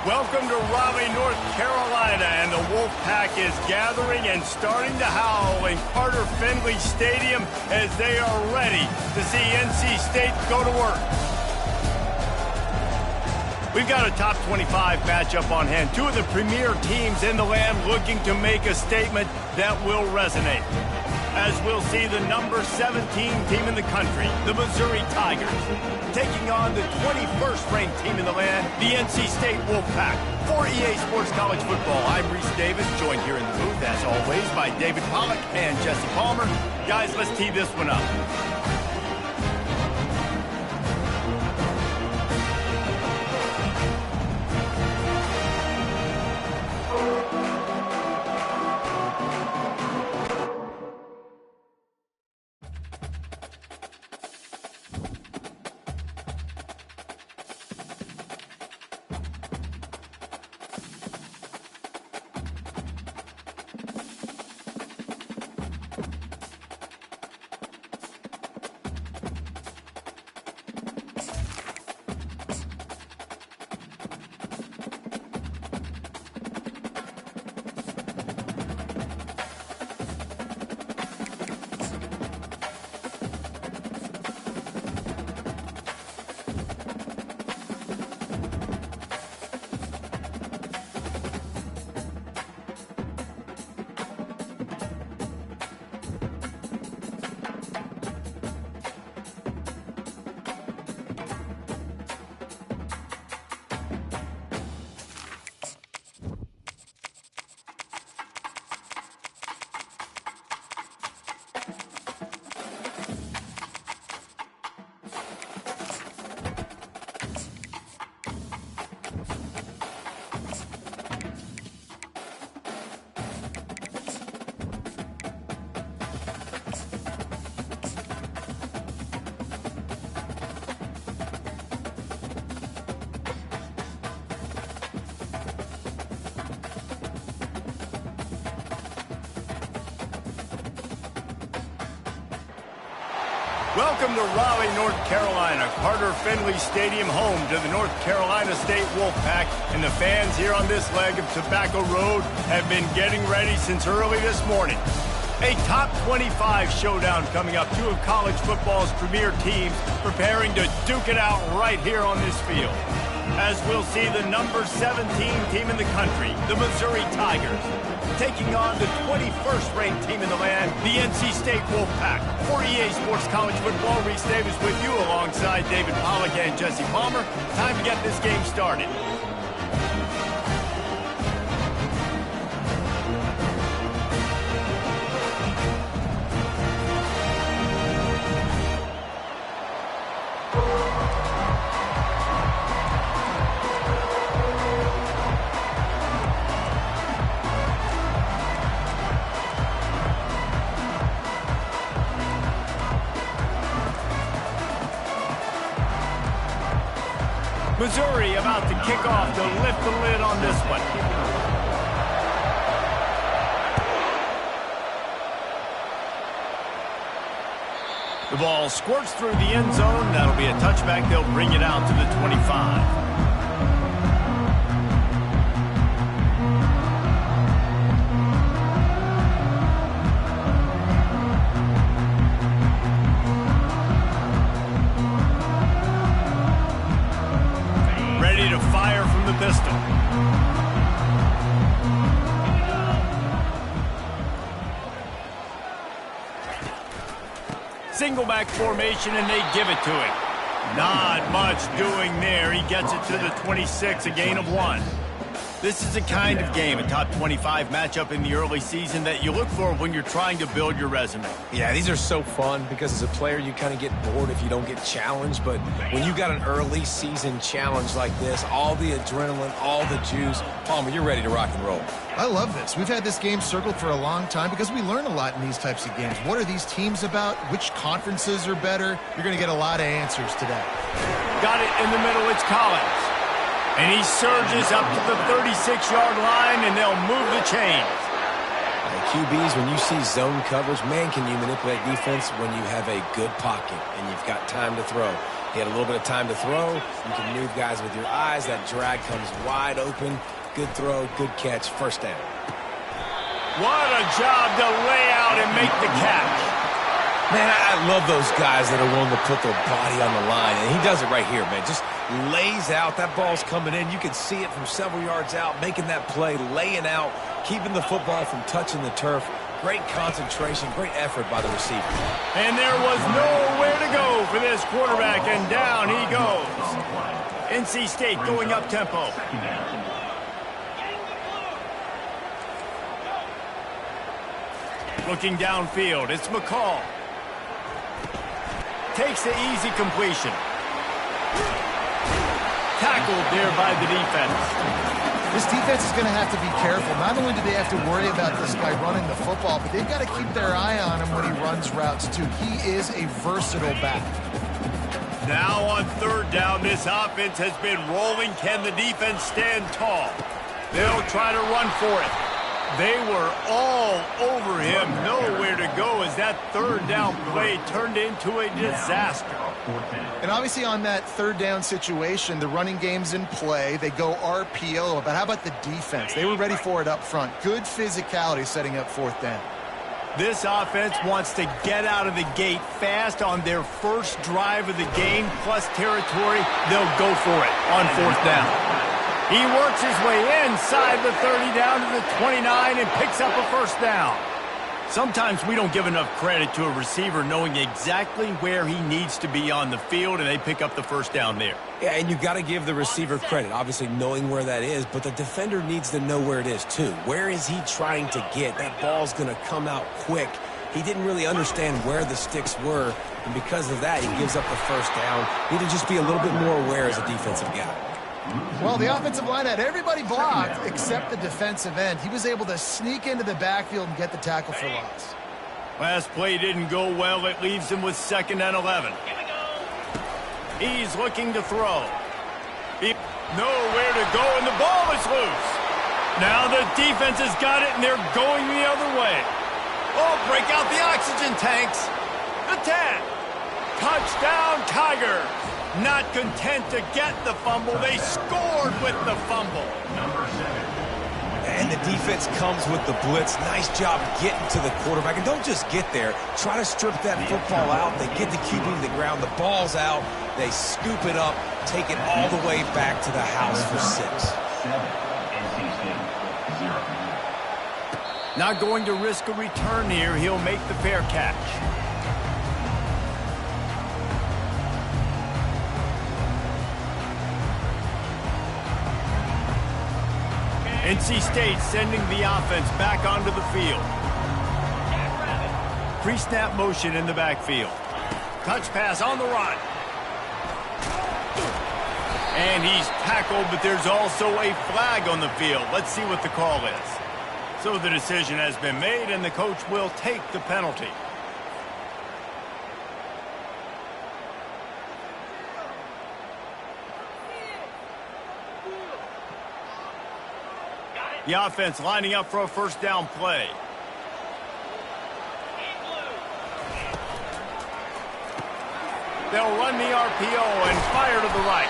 Welcome to Raleigh, North Carolina, and the Wolfpack is gathering and starting to howl in Carter Finley Stadium as they are ready to see NC State go to work. We've got a top 25 matchup on hand. Two of the premier teams in the land looking to make a statement that will resonate. As we'll see the number 17 team in the country, the Missouri Tigers, taking on the 21st ranked team in the land, the NC State Wolfpack. For EA Sports College Football, I'm Reese Davis, joined here in the booth, as always, by David Pollack and Jesse Palmer. Guys, let's tee this one up. Welcome to Raleigh, North Carolina, Carter Finley Stadium, home to the North Carolina State Wolfpack, and the fans here on this leg of Tobacco Road have been getting ready since early this morning. A top 25 showdown coming up, two of college football's premier teams preparing to duke it out right here on this field. As we'll see the number 17 team in the country, the Missouri Tigers, taking on the 21st ranked team in the land, the NC State Wolfpack. For EA Sports College Football, Reese Davis with you alongside David Pollack and Jesse Palmer. Time to get this game started. Missouri about to kick off to lift the lid on this one. The ball squirts through the end zone. That'll be a touchback. They'll bring it out to the 25. Pistol. Single back formation, and they give it to him. Not much doing there. He gets it to the 26, a gain of 1. This is the kind of game, a top 25 matchup in the early season, that you look for when you're trying to build your resume. Yeah, these are so fun because as a player, you kind of get bored if you don't get challenged. But when you got an early season challenge like this, all the adrenaline, all the juice, Palmer, you're ready to rock and roll. I love this. We've had this game circled for a long time because we learn a lot in these types of games. What are these teams about? Which conferences are better? You're going to get a lot of answers today. Got it in the middle. It's Collins. And he surges up to the 36-yard line, and they'll move the chains. QBs, when you see zone coverage, man, can you manipulate defense when you have a good pocket and you've got time to throw. He had a little bit of time to throw. You can move guys with your eyes. That drag comes wide open. Good throw, good catch, first down. What a job to lay out and make the catch. Man, I love those guys that are willing to put their body on the line, and he does it right here, man. Just lays out. That ball's coming in. You can see it from several yards out, making that play, laying out, keeping the football from touching the turf. Great concentration, great effort by the receiver. And there was nowhere to go for this quarterback, and down he goes. NC State going up tempo. Looking downfield, it's McCall. Takes the easy completion. Tackled there by the defense. This defense is going to have to be careful. Not only do they have to worry about this guy running the football, but they've got to keep their eye on him when he runs routes, too. He is a versatile back. Now on third down, this offense has been rolling. Can the defense stand tall? They'll try to run for it. They were all over him. Nowhere to go as that third down play turned into a disaster. And obviously on that third down situation, the running game's in play. They go RPO. But how about the defense? They were ready for it up front. Good physicality setting up fourth down. This offense wants to get out of the gate fast on their first drive of the game, plus territory. They'll go for it on fourth down. He works his way inside the 30 down to the 29 and picks up a first down. Sometimes we don't give enough credit to a receiver knowing exactly where he needs to be on the field, and they pick up the first down there. Yeah, and you got to give the receiver credit, obviously knowing where that is, but the defender needs to know where it is too. Where is he trying to get? That ball's going to come out quick. He didn't really understand where the sticks were, and because of that, he gives up the first down. Need to just be a little bit more aware as a defensive guy. Well, the offensive line had everybody blocked except the defensive end. He was able to sneak into the backfield and get the tackle for loss. Last play didn't go well. It leaves him with 2nd and 11. He's looking to throw. Nowhere to go, and the ball is loose. Now the defense has got it, and they're going the other way. Oh, break out the oxygen tanks. The 10. Touchdown, Tigers. Not content to get the fumble, they scored with the fumble. And the defense comes with the blitz. Nice job getting to the quarterback. And don't just get there. Try to strip that football out. They get the QB to the ground. The ball's out. They scoop it up, take it all the way back to the house for 6. Not going to risk a return here. He'll make the fair catch. NC State sending the offense back onto the field. Pre-snap motion in the backfield. Touch pass on the run. And he's tackled, but there's also a flag on the field. Let's see what the call is. So the decision has been made, and the coach will take the penalty. The offense lining up for a first down play. They'll run the RPO and fire to the right.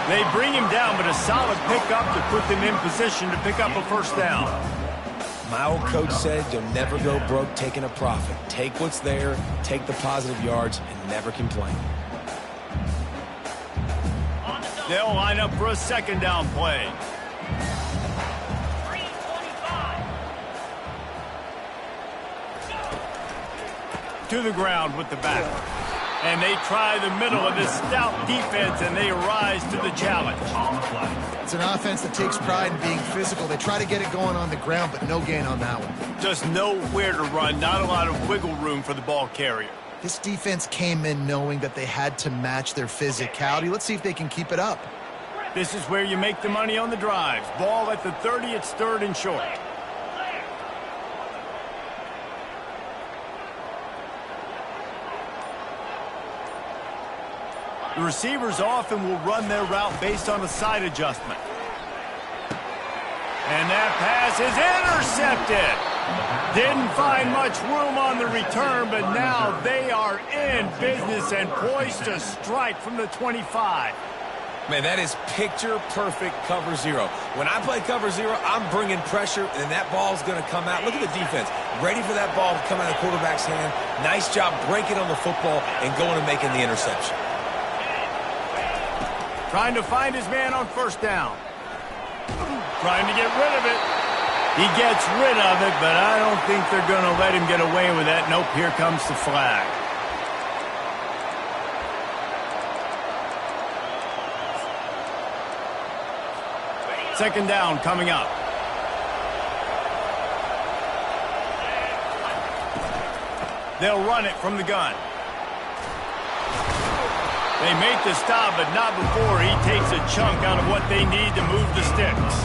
They bring him down, but a solid pickup to put them in position to pick up a first down. My old coach said you'll never go broke taking a profit. Take what's there, take the positive yards, and never complain. They'll line up for a second down play. To the ground with the back. And they try the middle of this stout defense, and they rise to the challenge. It's an offense that takes pride in being physical. They try to get it going on the ground, but no gain on that one. Just nowhere to run, not a lot of wiggle room for the ball carrier. This defense came in knowing that they had to match their physicality. Let's see if they can keep it up. This is where you make the money on the drives. Ball at the 30, it's 3rd and short. The receivers often will run their route based on a side adjustment. And that pass is intercepted. Didn't find much room on the return, but now they are in business and poised to strike from the 25. Man, that is picture-perfect cover zero. When I play cover zero, I'm bringing pressure, and that ball's going to come out. Look at the defense. Ready for that ball to come out of the quarterback's hand. Nice job breaking on the football and going and making the interception. Trying to find his man on first down. Trying to get rid of it. He gets rid of it, but I don't think they're going to let him get away with that. Nope, here comes the flag. Second down coming up. They'll run it from the gun. They make the stop, but not before he takes a chunk out of what they need to move the sticks.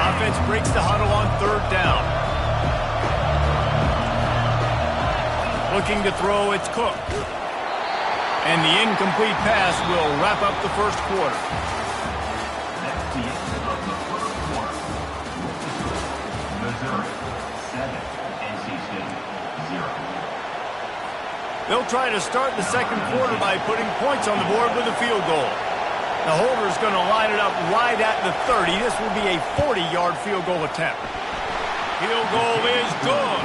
Offense breaks the huddle on third down. Looking to throw, it's Cook. And the incomplete pass will wrap up the first quarter. They'll try to start the second quarter by putting points on the board with a field goal. The holder's going to line it up right at the 30. This will be a 40-yard field goal attempt. Field goal is good.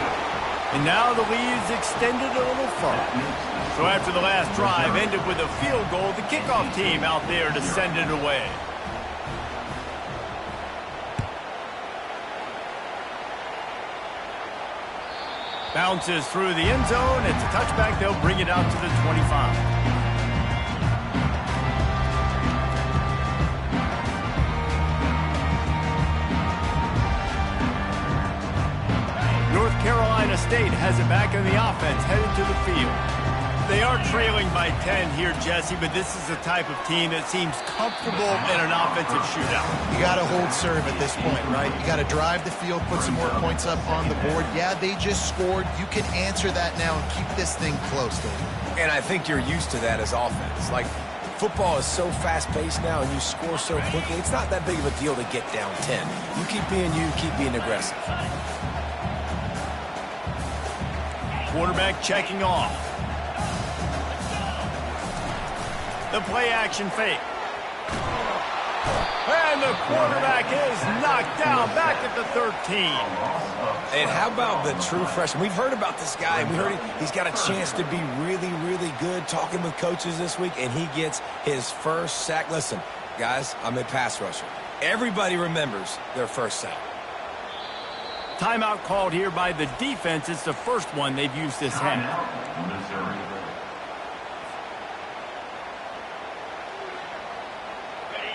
And now the lead is extended a little further. So after the last drive ended with a field goal, the kickoff team out there to send it away. Bounces through the end zone. It's a touchback. They'll bring it out to the 25. North Carolina State has it back in the offense, headed to the field. They are trailing by 10 here, Jesse, but this is the type of team that seems comfortable in an offensive shootout. You got to hold serve at this point, right? You got to drive the field, put some more points up on the board. Yeah, they just scored. You can answer that now and keep this thing close, Dave. And I think you're used to that as offense. Like, football is so fast-paced now and you score so quickly, it's not that big of a deal to get down 10. You keep being you, keep being aggressive. Quarterback checking off. The play-action fake. And the quarterback is knocked down back at the 13. And how about the true freshman? We've heard about this guy. We heard he's got a chance to be really, really good. Talking with coaches this week, and he gets his first sack. Listen, guys, I'm a pass rusher. Everybody remembers their first sack. Timeout called here by the defense. It's the first one they've used this half.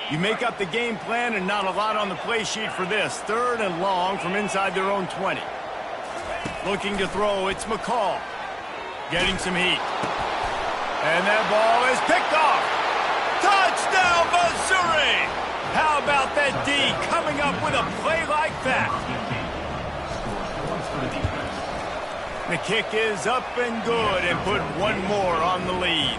You make up the game plan and not a lot on the play sheet for this. Third and long from inside their own 20. Looking to throw, it's McCall. Getting some heat. And that ball is picked off. Touchdown, Missouri! How about that D coming up with a play like that? The kick is up and good and put one more on the lead.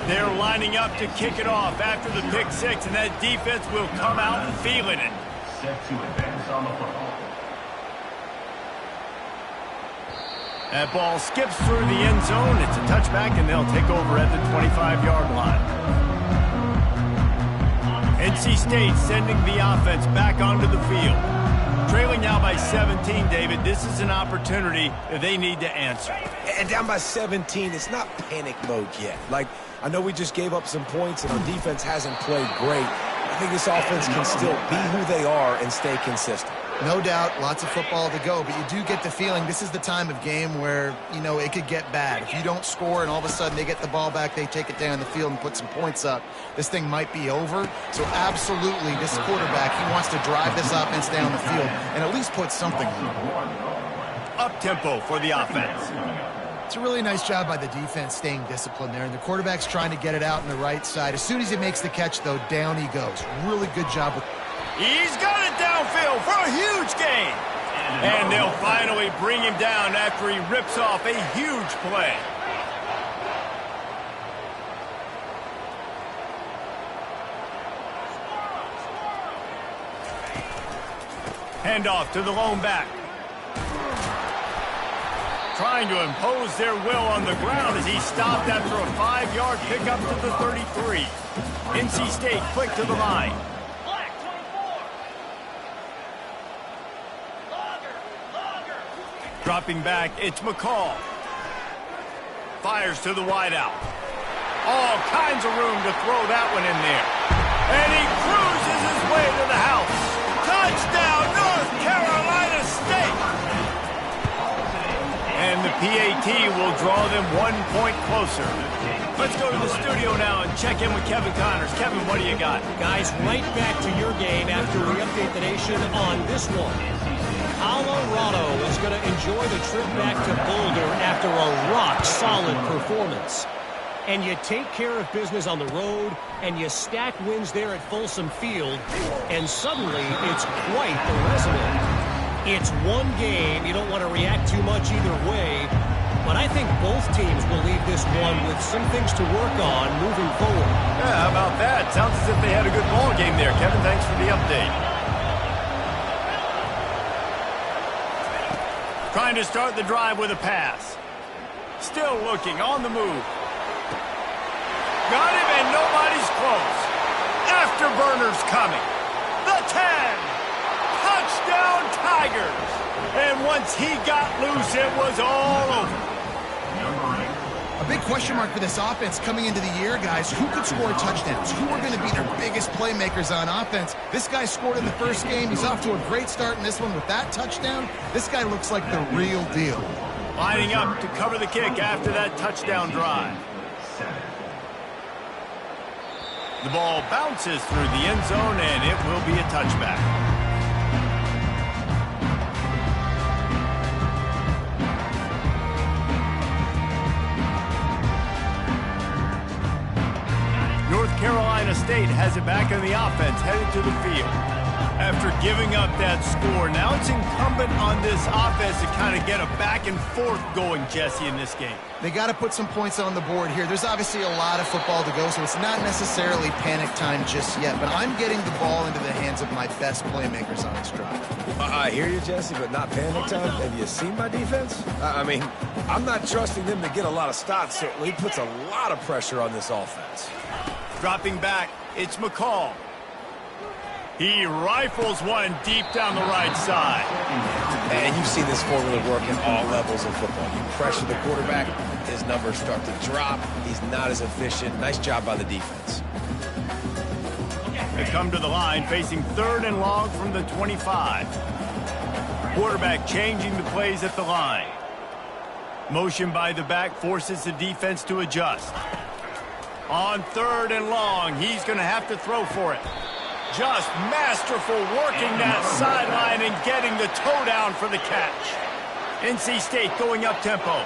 They're lining up to kick it off after the pick six, and that defense will come out feeling it. Set to advance on the football. That ball skips through the end zone. It's a touchback, and they'll take over at the 25-yard line. NC State sending the offense back onto the field. Trailing now by 17, David. This is an opportunity that they need to answer. And down by 17, it's not panic mode yet. Like, I know we just gave up some points and our defense hasn't played great. I think this offense can still be who they are and stay consistent. No doubt, lots of football to go, but you do get the feeling this is the time of game where, you know, it could get bad. If you don't score and all of a sudden they get the ball back, they take it down the field and put some points up, this thing might be over. So absolutely, this quarterback, he wants to drive this offense down the field and at least put something on. Up-tempo for the offense. It's a really nice job by the defense staying disciplined there, and the quarterback's trying to get it out on the right side. As soon as he makes the catch, though, down he goes. Really good job with... He's got it downfield for a huge gain. And they'll finally bring him down after he rips off a huge play. Handoff to the lone back. Trying to impose their will on the ground as he stopped after a 5-yard pickup to the 33. NC State quick to the line. Dropping back, it's McCall. Fires to the wideout. All kinds of room to throw that one in there. And he cruises his way to the house. Touchdown, North Carolina State! And the PAT will draw them 1 point closer. Let's go to the studio now and check in with Kevin Connors. Kevin, what do you got? Guys, right back to your game after we update the nation on this one. Colorado is going to enjoy the trip back to Boulder after a rock-solid performance. And you take care of business on the road, and you stack wins there at Folsom Field, and suddenly it's quite the resume. It's one game. You don't want to react too much either way, but I think both teams will leave this one with some things to work on moving forward. Yeah, how about that? Sounds as if they had a good ball game there. Kevin, thanks for the update. Trying to start the drive with a pass. Still looking, on the move. Got him, and nobody's close. Afterburners coming. The 10. Touchdown, Tigers. And once he got loose, it was all over. A big question mark for this offense coming into the year, guys. Who could score touchdowns? Who are going to be their biggest playmakers on offense? This guy scored in the first game. He's off to a great start in this one with that touchdown. This guy looks like the real deal. Lining up to cover the kick after that touchdown drive. The ball bounces through the end zone, and it will be a touchback. North Carolina State has it back in the offense, headed to the field. After giving up that score, now it's incumbent on this offense to kind of get a back and forth going, Jesse, in this game. They got to put some points on the board here. There's obviously a lot of football to go, so it's not necessarily panic time just yet, but I'm getting the ball into the hands of my best playmakers on this drive. I hear you, Jesse, but not panic time. Have you seen my defense? I mean, I'm not trusting them to get a lot of stops, so he puts a lot of pressure on this offense. Dropping back, it's McCall. He rifles one deep down the right side. And you've seen this formula work at all levels of football. You pressure the quarterback, his numbers start to drop. He's not as efficient. Nice job by the defense. They come to the line facing 3rd and long from the 25. Quarterback changing the plays at the line. Motion by the back forces the defense to adjust. On 3rd and long, he's going to have to throw for it. Just masterful working that sideline and getting the toe down for the catch. NC State going up tempo.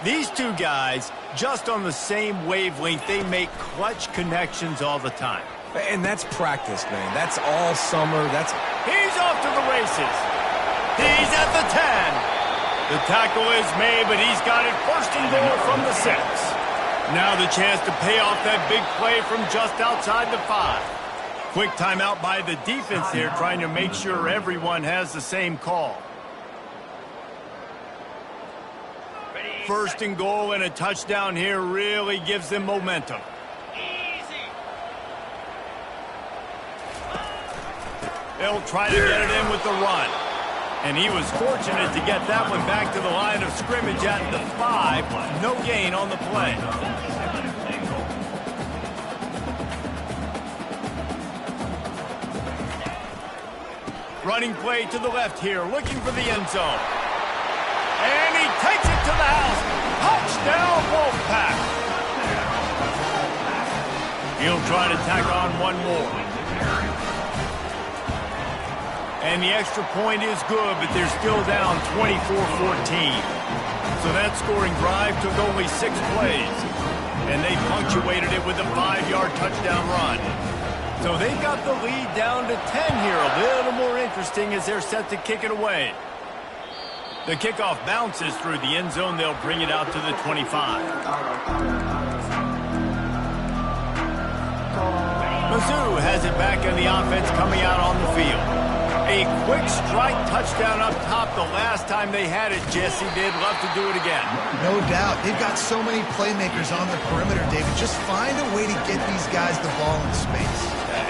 These two guys, just on the same wavelength, they make clutch connections all the time. And that's practice, man. That's all summer. He's off to the races. He's at the 10. The tackle is made, but he's got it 1st and goal from the 6. Now the chance to pay off that big play from just outside the 5. Quick timeout by the defense there, trying to make sure everyone has the same call. 1st and goal and a touchdown here really gives them momentum. They'll try to get it in with the run. And he was fortunate to get that one back to the line of scrimmage at the 5. No gain on the play. Running play to the left here, looking for the end zone. And he takes it to the house. Touchdown, Wolfpack. He'll try to tack on one more. And the extra point is good, but they're still down 24-14. So that scoring drive took only 6 plays. And they punctuated it with a 5-yard touchdown run. So they've got the lead down to 10 here. A little more interesting as they're set to kick it away. The kickoff bounces through the end zone. They'll bring it out to the 25. Mizzou has it back in the offense coming out on the field. A quick strike touchdown up top the last time they had it, Jesse. They'd love to do it again. No doubt. They've got so many playmakers on the perimeter, David. Just find a way to get these guys the ball in space.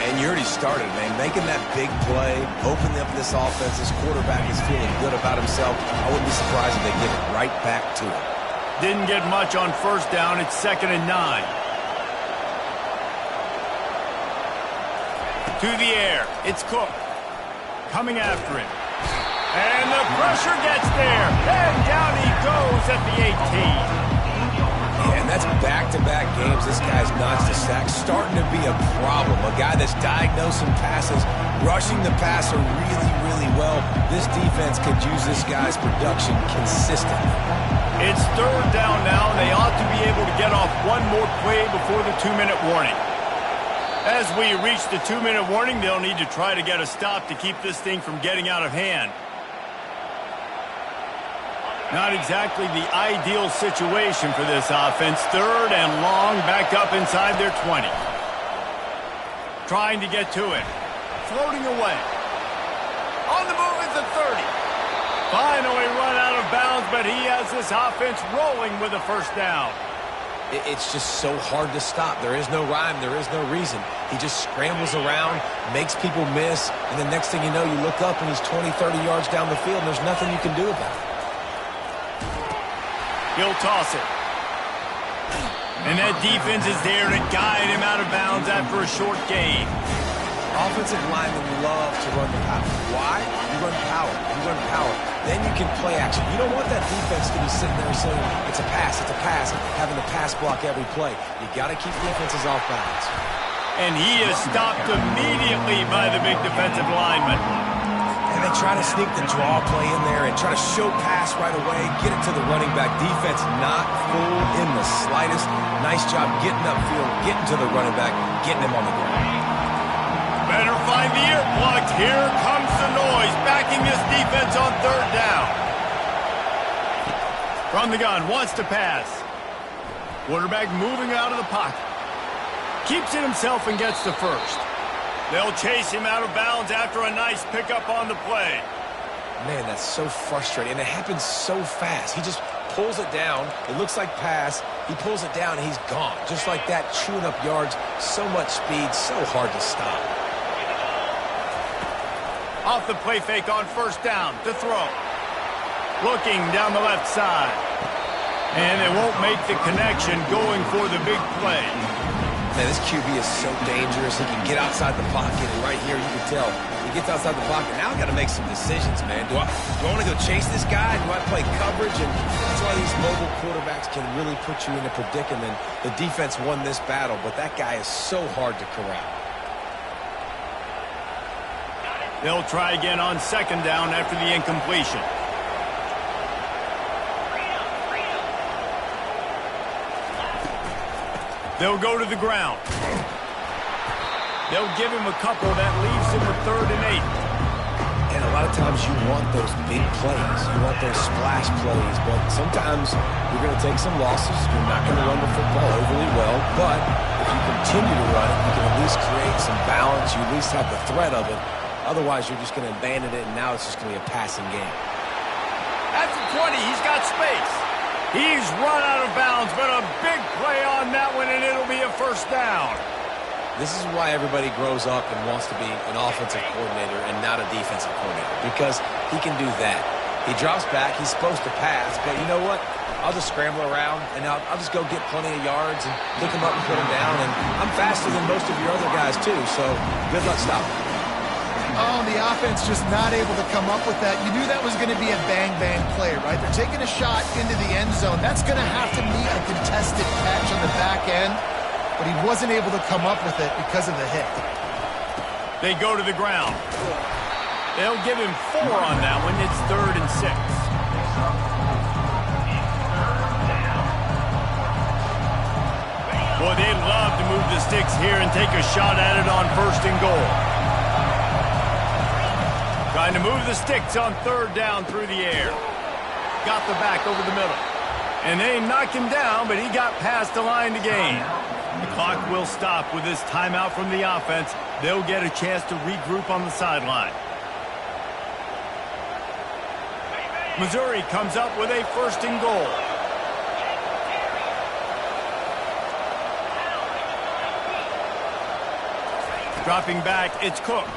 And you already started, man. Making that big play, opening up this offense. This quarterback is feeling good about himself. I wouldn't be surprised if they give it right back to him. Didn't get much on first down. It's 2nd and 9. To the air. It's Cook. Coming after him. And the pressure gets there. And down he goes at the 18. Yeah, and that's back-to-back games. This guy's notched a sack. Starting to be a problem. A guy that's diagnosing passes, rushing the passer really, really well. This defense could use this guy's production consistently. It's 3rd down now, and they ought to be able to get off one more play before the 2-minute warning. As we reach the 2-minute warning, they'll need to try to get a stop to keep this thing from getting out of hand. Not exactly the ideal situation for this offense. 3rd and long, back up inside their 20. Trying to get to it. Floating away. On the move is the 30. Finally run out of bounds, but he has this offense rolling with a first down. It's just so hard to stop. There is no rhyme. There is no reason. He just scrambles around, makes people miss, and the next thing you know, you look up and he's 20, 30 yards down the field, and there's nothing you can do about it. He'll toss it. And that defense is there to guide him out of bounds after a short gain. Offensive linemen love to run the power. Why? You run power. You run power. Then you can play action. You don't want that defense to be sitting there saying, it's a pass, having to pass block every play. You got to keep defenses off balance. And he is stopped immediately by the big defensive lineman. And they try to sneak the draw play in there and try to show pass right away, get it to the running back. Defense not fooled in the slightest. Nice job getting upfield, getting to the running back, getting him on the ground. Better find the earplugs. Here comes the noise, backing this defense on 3rd down. From the gun, wants to pass. Quarterback moving out of the pocket. Keeps it himself and gets the first. They'll chase him out of bounds after a nice pickup on the play. Man, that's so frustrating, and it happens so fast. He just pulls it down. It looks like pass. He pulls it down, and he's gone. Just like that, chewing up yards. So much speed, so hard to stop. Off the play fake on 1st down to throw. Looking down the left side. And they won't make the connection going for the big play. Man, this QB is so dangerous. He can get outside the pocket, and right here you can tell he gets outside the pocket. Now I got to make some decisions, man. Do I want to go chase this guy? Do I play coverage? And that's why these mobile quarterbacks can really put you in a predicament. The defense won this battle, but that guy is so hard to corral. They'll try again on 2nd down after the incompletion. They'll go to the ground. They'll give him a couple. That leaves him with 3rd and 8. And a lot of times you want those big plays. You want those splash plays. But sometimes you're going to take some losses. You're not going to run the football overly well. But if you continue to run it, you can at least create some balance. You at least have the threat of it. Otherwise, you're just going to abandon it, and now it's just going to be a passing game. At the 20, he's got space. He's run out of bounds, but a big play on that one, and it'll be a 1st down. This is why everybody grows up and wants to be an offensive coordinator and not a defensive coordinator, because he can do that. He drops back. He's supposed to pass, but you know what? I'll just scramble around, and I'll just go get plenty of yards and pick him up and put him down, and I'm faster than most of your other guys, too, so good luck stopping. Oh, the offense just not able to come up with that. You knew that was going to be a bang-bang play, right? They're taking a shot into the end zone. That's going to have to be a contested catch on the back end, but he wasn't able to come up with it because of the hit. They go to the ground. They'll give him 4 on that one. It's 3rd and 6. Boy, they'd love to move the sticks here and take a shot at it on 1st and goal. Trying to move the sticks on 3rd down through the air. Got the back over the middle. And they knocked him down, but he got past the line to gain. The clock will stop with this timeout from the offense. They'll get a chance to regroup on the sideline. Missouri comes up with a 1st and goal. Dropping back, it's Cook.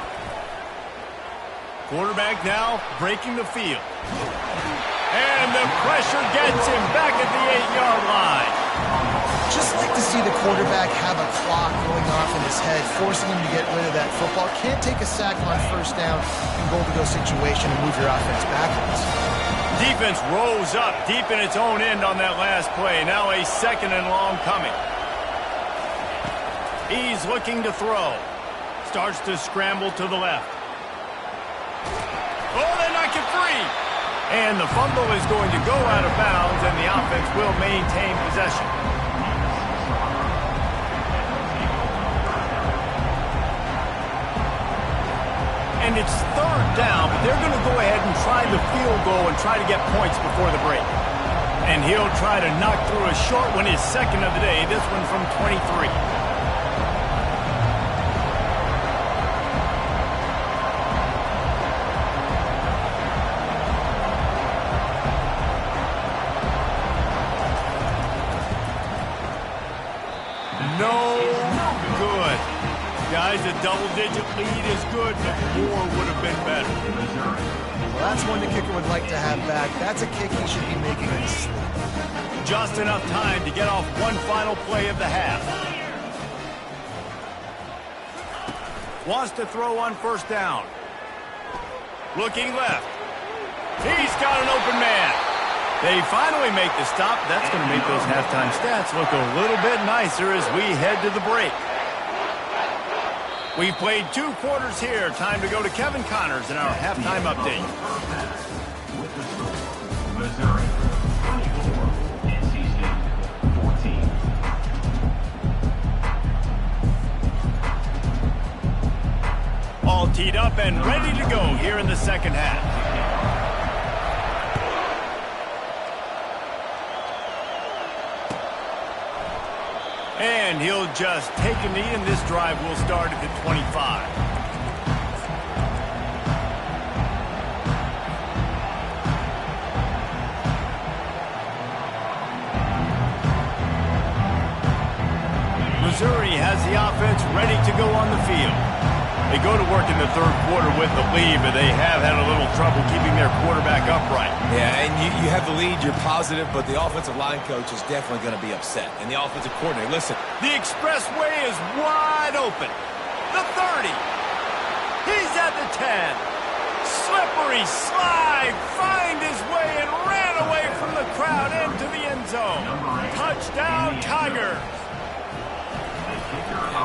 Quarterback now breaking the field. And the pressure gets him back at the 8-yard line. Just like to see the quarterback have a clock going off in his head, forcing him to get rid of that football. Can't take a sack on 1st down in goal-to-go situation and move your offense backwards. Defense rose up deep in its own end on that last play. Now a 2nd and long coming. He's looking to throw. Starts to scramble to the left. Oh, they knock it free. And the fumble is going to go out of bounds, and the offense will maintain possession. And it's 3rd down, but they're going to go ahead and try the field goal and try to get points before the break. And he'll try to knock through a short one, his 2nd of the day, this one from 23. Guys, a double-digit lead is good, but more would have been better. Well, that's one the kicker would like to have back. That's a kick he should be making in his sleep. Just enough time to get off one final play of the half. Wants to throw on 1st down. Looking left. He's got an open man. They finally make the stop. That's going to make those halftime stats look a little bit nicer as we head to the break. We've played 2 quarters here. Time to go to Kevin Connors in our halftime update. Missouri, 24, NC State, 14. All teed up and ready to go here in the 2nd half. And he'll just take a knee, and this drive will start at the 25. Missouri has the offense ready to go on the field. They go to work in the 3rd quarter with the lead, but they have had a little trouble keeping their quarterback upright. Yeah, and you have the lead, you're positive, but the offensive line coach is definitely going to be upset. And the offensive coordinator, listen. The expressway is wide open. The 30. He's at the 10. Slippery slide, find his way and ran away from the crowd into the end zone. Touchdown, Tigers.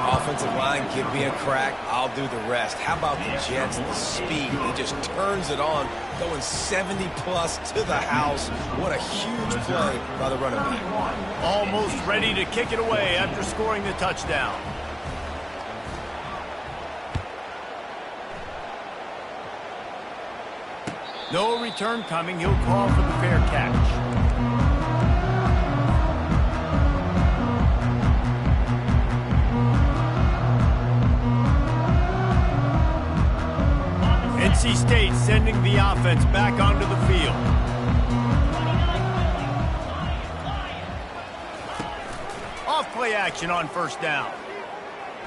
Offensive line, give me a crack, I'll do the rest. How about the Jets, the speed? He just turns it on, going 70-plus to the house. What a huge play by the running back. Almost ready to kick it away after scoring the touchdown. No return coming. He'll call for the fair catch. NC State sending the offense back onto the field. Off play action on 1st down.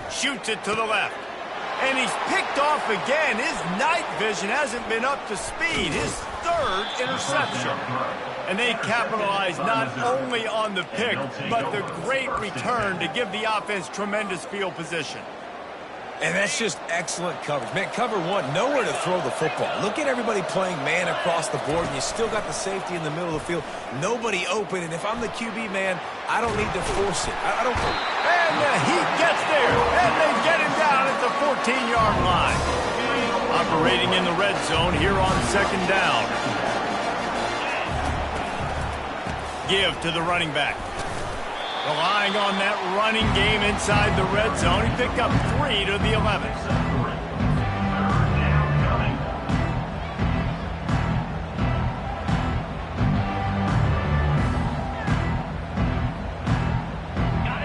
Shoots it to the left. And he's picked off again. His night vision hasn't been up to speed. His 3rd interception. And they capitalize not only on the pick, but the great return to give the offense tremendous field position. And that's just excellent coverage. Man, cover 1, nowhere to throw the football. Look at everybody playing man across the board, and you still got the safety in the middle of the field. Nobody open, and if I'm the QB, man, I don't need to force it. I don't. And he gets there, and they get him down at the 14-yard line. Operating in the red zone here on 2nd down. Give to the running back. Relying on that running game inside the red zone. He picked up 3 to the 11.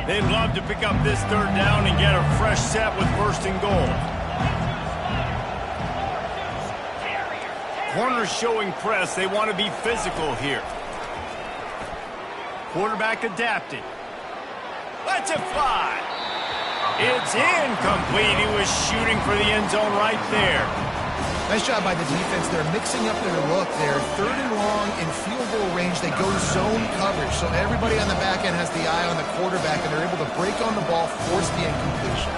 They'd love to pick up this 3rd down and get a fresh set with 1st and goal. corner showing press. They want to be physical here. Quarterback adapted. Lets it fly. It's incomplete. He was shooting for the end zone right there. Nice job by the defense. They're mixing up their look there. 3rd and long in field goal range. They go zone coverage. So everybody on the back end has the eye on the quarterback, and they're able to break on the ball, force the incompletion.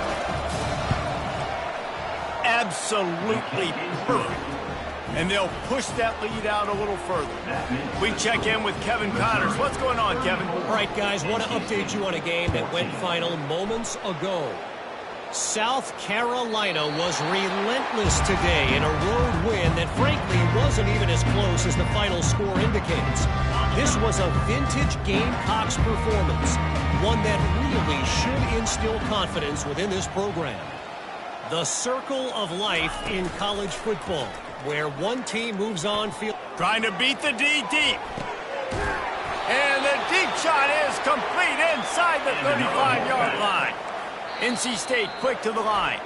Absolutely perfect. And they'll push that lead out a little further. We check in with Kevin Connors. What's going on, Kevin? All right, guys, want to update you on a game that went final moments ago. South Carolina was relentless today in a road win that frankly wasn't even as close as the final score indicates. This was a vintage Gamecocks performance, one that really should instill confidence within this program. The circle of life in college football, where one team moves on field. Trying to beat the D deep. And the deep shot is complete inside the 35-yard line. NC State quick to the line.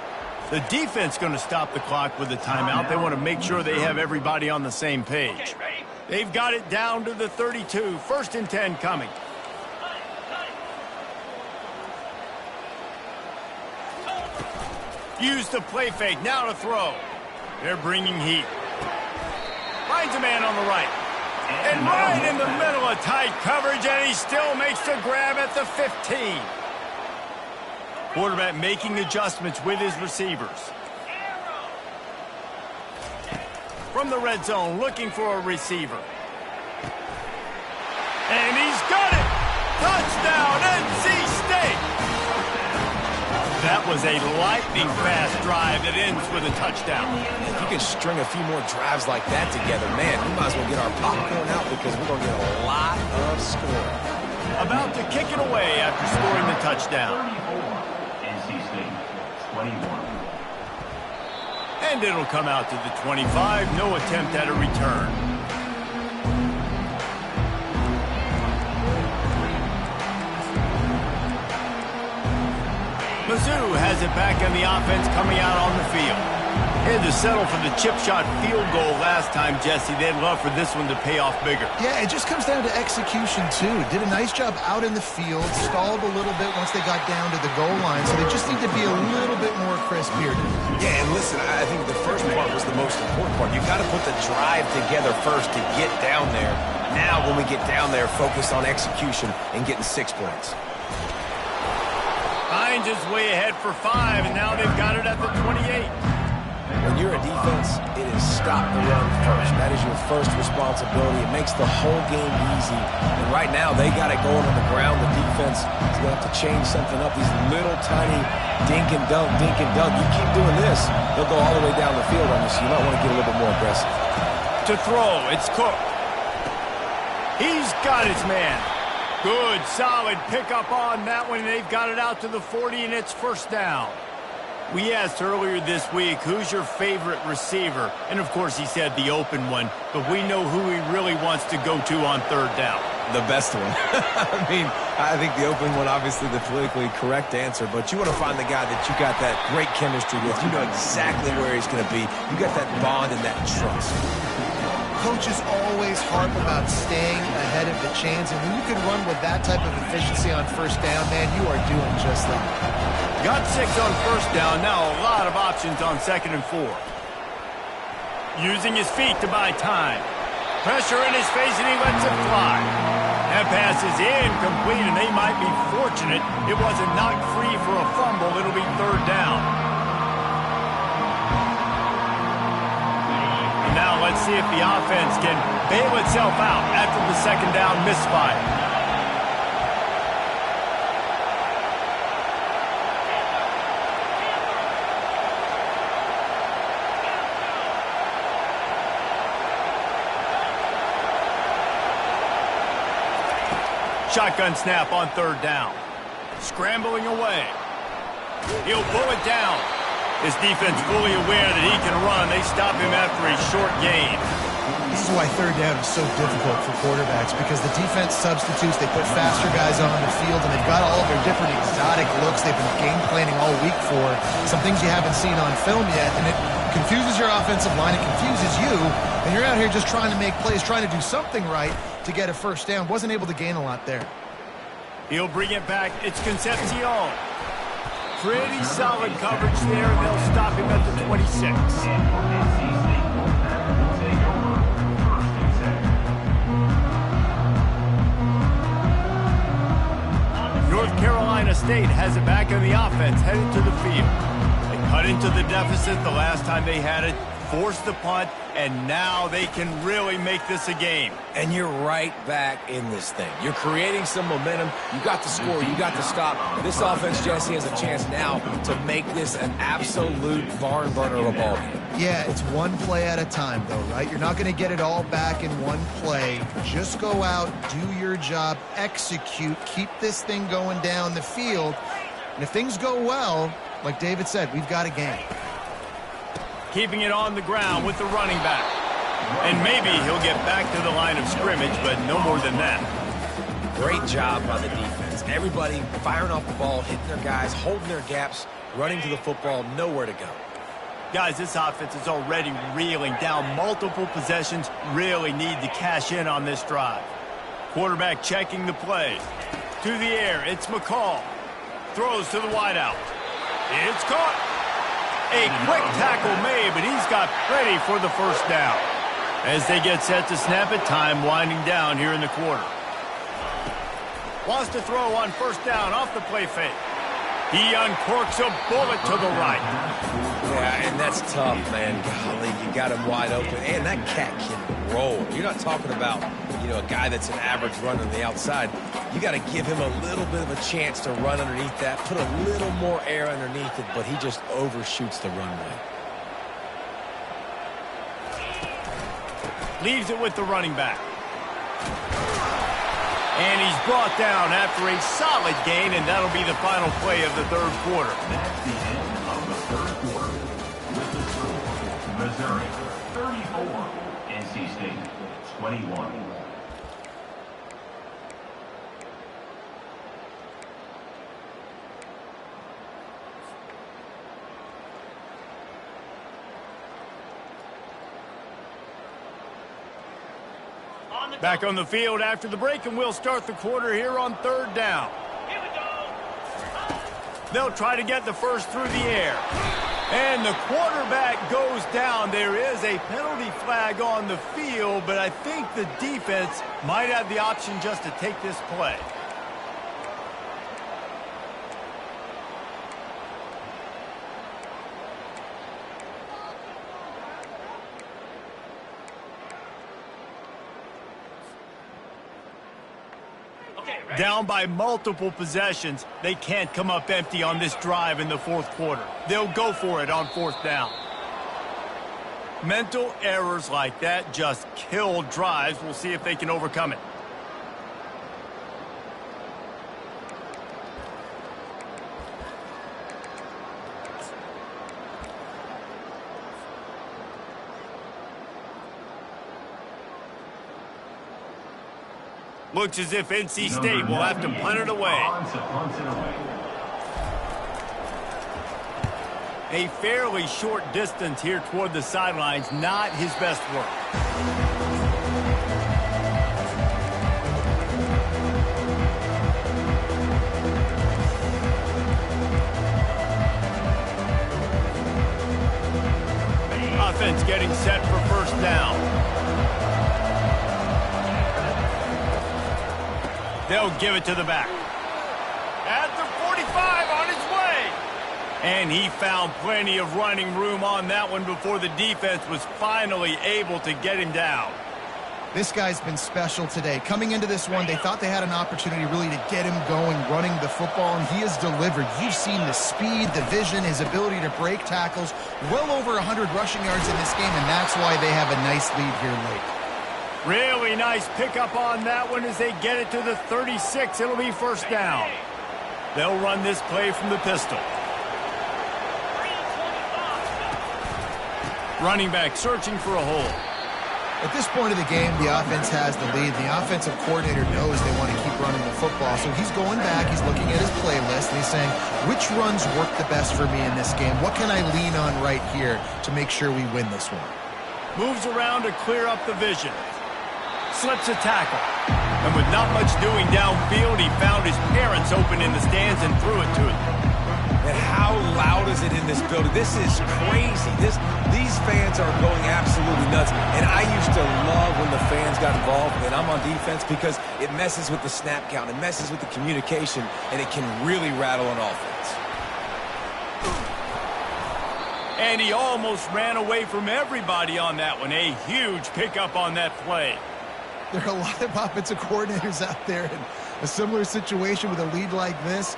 The defense going to stop the clock with a timeout. They want to make sure they have everybody on the same page. They've got it down to the 32. 1st and 10 coming. Use the play fake. Now to throw. They're bringing heat. Finds a man on the right. And right in the middle of tight coverage, and he still makes the grab at the 15. Quarterback making adjustments with his receivers. From the red zone, looking for a receiver. And he's got it! Touchdown, NC State! That was a lightning-fast drive that ends with a touchdown. If you can string a few more drives like that together, man, we might as well get our popcorn out because we're going to get a lot of scoring. About to kick it away after scoring the touchdown. 34, NC State, 21. And it'll come out to the 25. No attempt at a return. Mizzou has it back in the offense coming out on the field. Had to settle for the chip shot field goal last time, Jesse. They'd love for this one to pay off bigger. Yeah, it just comes down to execution, too. Did a nice job out in the field, stalled a little bit once they got down to the goal line, so they just need to be a little bit more crisp here. Yeah, and listen, I think the first part was the most important part. You've got to put the drive together first to get down there. Now, when we get down there, focus on execution and getting 6 points. Hines is way ahead for 5, and now they've got it at the 28. When you're a defense, it is stop the run first. That is your first responsibility. It makes the whole game easy. And right now, they got it going on the ground. The defense is going to have to change something up. These little tiny dink and dunk, dink and dunk. You keep doing this, they'll go all the way down the field on you, so you might want to get a little bit more aggressive. To throw, it's Cook. He's got his man. Good, solid pickup on that one. They've got it out to the 40, and it's 1st down. We asked earlier this week, who's your favorite receiver? And, of course, he said the open one, but we know who he really wants to go to on 3rd down. The best one. I mean, I think the open one, obviously the politically correct answer, but you want to find the guy that you got that great chemistry with. You know exactly where he's going to be. You got that bond and that trust. Coaches always harp about staying ahead of the chains, and when you can run with that type of efficiency on 1st down, man, you are doing just that. Got 6 on 1st down. Now a lot of options on 2nd and 4. Using his feet to buy time. Pressure in his face, and he lets it fly. That pass is incomplete, and they might be fortunate it wasn't knocked free for a fumble. It'll be 3rd down. And now let's see if the offense can bail itself out after the 2nd down misfire. Shotgun snap on 3rd down. Scrambling away. He'll pull it down. His defense fully aware that he can run. They stop him after a short gain. This is why 3rd down is so difficult for quarterbacks, because the defense substitutes, they put faster guys on the field, and they've got all of their different exotic looks they've been game planning all week for. Some things you haven't seen on film yet, and Confuses your offensive line, it confuses you, and you're out here just trying to make plays, trying to do something right to get a first down. Wasn't able to gain a lot there. He'll bring it back. It's Concepcion. Pretty solid coverage there, and they'll stop him at the 26. North Carolina State has it back on the offense, headed to the field. They cut into the deficit the last time they had it, forced the punt, and now they can really make this a game. And you're right back in this thing. You're creating some momentum. You got the score. You got the stop. This offense, Jesse, has a chance now to make this an absolute barn burner of a ball game. Yeah, it's one play at a time, though, right? You're not going to get it all back in one play. Just go out, do your job, execute, keep this thing going down the field. And if things go well, like David said, we've got a game. Keeping it on the ground with the running back. And maybe he'll get back to the line of scrimmage, but no more than that. Great job by the defense. Everybody firing off the ball, hitting their guys, holding their gaps, running to the football, nowhere to go. Guys, this offense is already reeling down multiple possessions. Really need to cash in on this drive. Quarterback checking the play. To the air, it's McCall. Throws to the wideout. It's caught. A quick tackle made, but he's got plenty for the first down. As they get set to snap it, time winding down here in the quarter. Wants to throw on first down off the play fake. He uncorks a bullet to the right. Yeah, and that's tough, man. Golly, you got him wide open. And that cat can roll. You're not talking about, a guy that's an average runner on the outside. You got to give him a little bit of a chance to run underneath that, put a little more air underneath it, but he just overshoots the runway. Leaves it with the running back. And he's brought down after a solid gain, and that'll be the final play of the third quarter. That's the end of the third quarter. With the score, Missouri 34, NC State 21. Back on the field after the break, and we'll start the quarter here on third down. They'll try to get the first through the air. And the quarterback goes down. There is a penalty flag on the field, but I think the defense might have the option just to take this play. Down by multiple possessions, they can't come up empty on this drive in the fourth quarter. They'll go for it on fourth down. Mental errors like that just kill drives. We'll see if they can overcome it. Looks as if NC State will have to punt it away. A fairly short distance here toward the sidelines, not his best work. Offense getting set for first down. They'll give it to the back. At the 45, on his way. And he found plenty of running room on that one before the defense was finally able to get him down. This guy's been special today. Coming into this one, they thought they had an opportunity really to get him going, running the football, and he has delivered. You've seen the speed, the vision, his ability to break tackles. Well over 100 rushing yards in this game, and that's why they have a nice lead here late. Really nice pickup on that one as they get it to the 36. It'll be first down. They'll run this play from the pistol. Running back searching for a hole. At this point of the game, the offense has the lead. The offensive coordinator knows they want to keep running the football. So he's going back, he's looking at his playlist, and he's saying, which runs work the best for me in this game? What can I lean on right here to make sure we win this one? Moves around to clear up the vision. Slips a tackle. And with not much doing downfield, he found his parents open in the stands and threw it to them. And how loud is it in this building? This is crazy. These fans are going absolutely nuts. And I used to love when the fans got involved, and I'm on defense, because it messes with the snap count, it messes with the communication, and it can really rattle an offense. And he almost ran away from everybody on that one. A huge pickup on that play. There are a lot of offensive coordinators out there in a similar situation with a lead like this.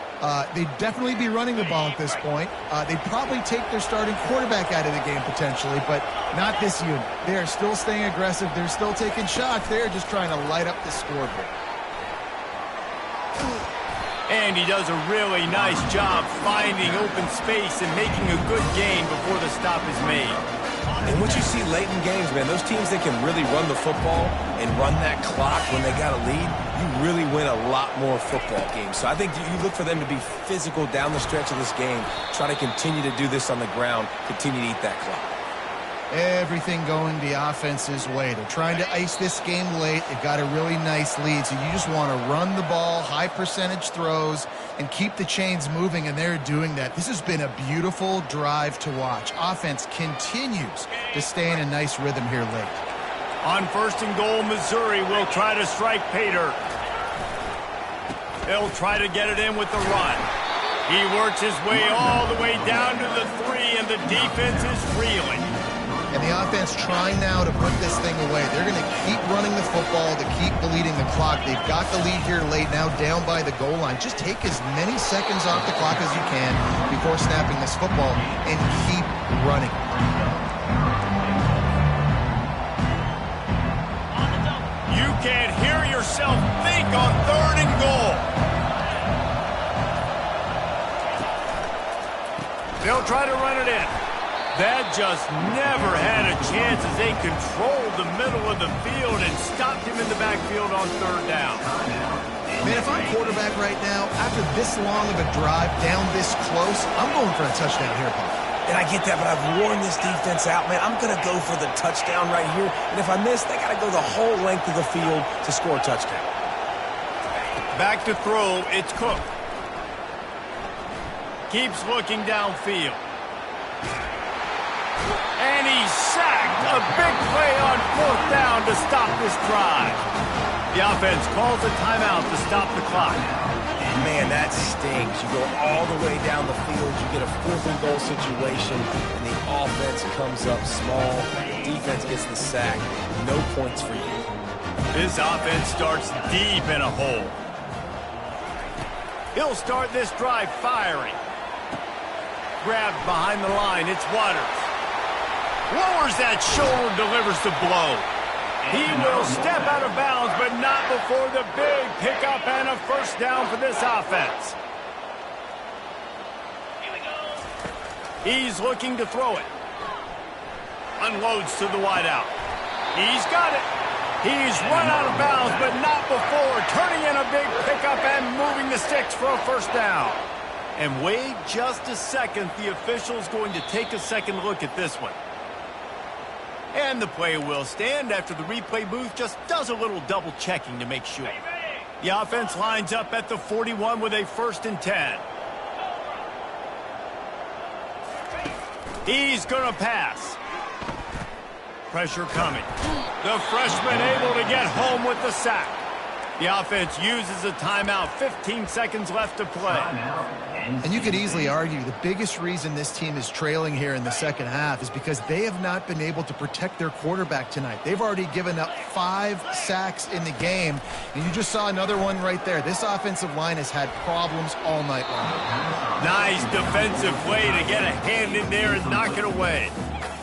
They'd definitely be running the ball at this point. They'd probably take their starting quarterback out of the game potentially, but not this unit. They're still staying aggressive. They're still taking shots. They're just trying to light up the scoreboard. And he does a really nice job finding open space and making a good gain before the stop is made. And what you see late in games, man, those teams that can really run the football and run that clock when they got a lead, you really win a lot more football games. So I think you look for them to be physical down the stretch of this game, try to continue to do this on the ground, continue to eat that clock. Everything going the offense's way. They're trying to ice this game late. They've got a really nice lead, so you just want to run the ball, high percentage throws, and keep the chains moving, and they're doing that. This has been a beautiful drive to watch. Offense continues to stay in a nice rhythm here late. On 1st and goal, Missouri will try to strike Pater. They'll try to get it in with the run. He works his way all the way down to the 3, and the defense is reeling. And the offense trying now to put this thing away. They're going to keep running the football to keep bleeding the clock. They've got the lead here late, now down by the goal line. Just take as many seconds off the clock as you can before snapping this football and keep running. You can't hear yourself think on 3rd and goal. They'll try to run it in. That just never had a chance as they controlled the middle of the field and stopped him in the backfield on 3rd down. Man, if I'm quarterback right now, after this long of a drive down this close, I'm going for a touchdown here, Paul. And I get that, but I've worn this defense out, man. I'm going to go for the touchdown right here. And if I miss, they got to go the whole length of the field to score a touchdown. Back to throw, it's Cook. Keeps looking downfield. And he's sacked. A big play on 4th down to stop this drive. The offense calls a timeout to stop the clock. Man, that stings. You go all the way down the field, you get a 4th and goal situation, and the offense comes up small. The defense gets the sack. No points for you. This offense starts deep in a hole. He'll start this drive firing. Grabbed behind the line, it's Waters. Lowers that shoulder, delivers the blow. He will step out of bounds, but not before the big pickup and a 1st down for this offense. He's looking to throw it. Unloads to the wideout. He's got it. He's run out of bounds, but not before turning in a big pickup and moving the sticks for a 1st down. And wait just a second. The official's going to take a second look at this one. And the play will stand after the replay booth just does a little double checking to make sure. The offense lines up at the 41 with a 1st and 10. He's going to pass. Pressure coming. The freshman able to get home with the sack. The offense uses a timeout. 15 seconds left to play. And you could easily argue the biggest reason this team is trailing here in the 2nd half is because they have not been able to protect their quarterback tonight. They've already given up 5 sacks in the game, and you just saw another one right there. This offensive line has had problems all night long. Nice defensive play to get a hand in there and knock it away.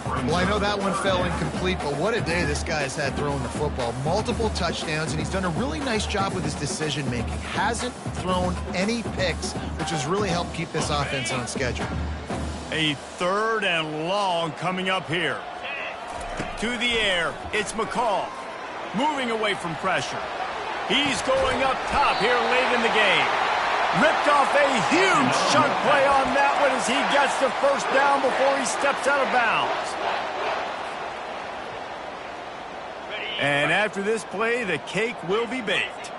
Well, I know that one fell incomplete, but what a day this guy has had throwing the football. Multiple touchdowns, and he's done a really nice job with his decision-making. Hasn't thrown any picks, which has really helped keep this offense on schedule. A 3rd and long coming up here. to the air. It's McCall moving away from pressure. He's going up top here late in the game. Ripped off a huge chunk play on that one as he gets the first down before he steps out of bounds. And after this play, the cake will be baked.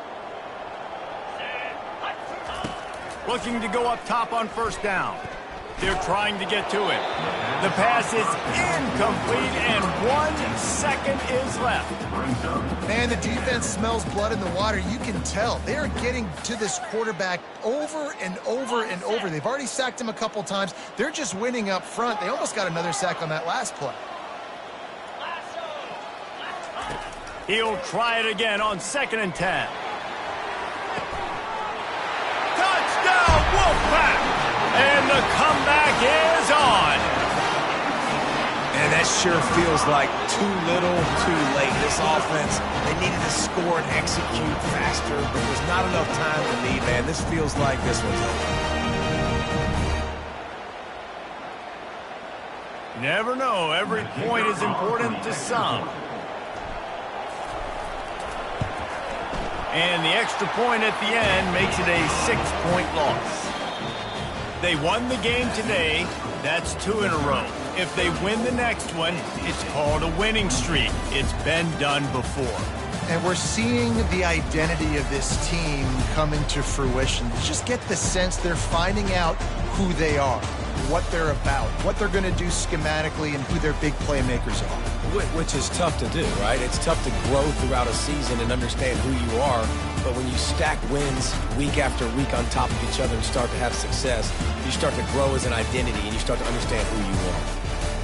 Looking to go up top on first down. They're trying to get to it. The pass is incomplete, and 1 second is left. Man, the defense smells blood in the water. You can tell. They are getting to this quarterback over and over and over. They've already sacked him a couple times. They're just winning up front. They almost got another sack on that last play. He'll try it again on 2nd and 10. Touchdown, Wolfpack! And the comeback is on. And that sure feels like too little, too late. This offense, they needed to score and execute faster, but there's not enough time to lead, man. This feels like this one's over. Never know. Every point is important to some. And the extra point at the end makes it a 6-point loss. They won the game today. That's 2 in a row. If they win the next one, it's called a winning streak. It's been done before. And we're seeing the identity of this team come into fruition. You just get the sense they're finding out who they are, what they're about, what they're going to do schematically, and who their big playmakers are. Which is tough to do, right? It's tough to grow throughout a season and understand who you are. But when you stack wins week after week on top of each other and start to have success, you start to grow as an identity and you start to understand who you are.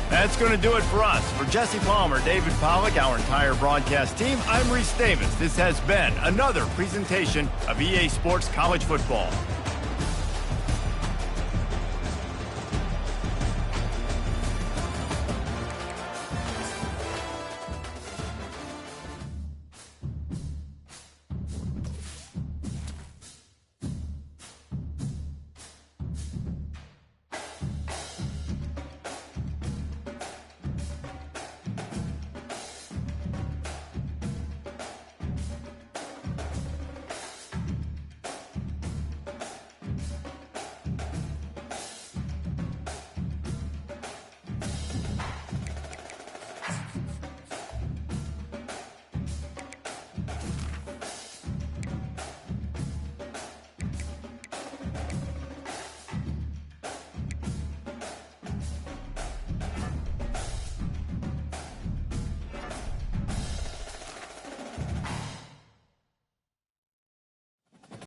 That's going to do it for us. For Jesse Palmer, David Pollack, our entire broadcast team, I'm Reese Davis. This has been another presentation of EA Sports College Football.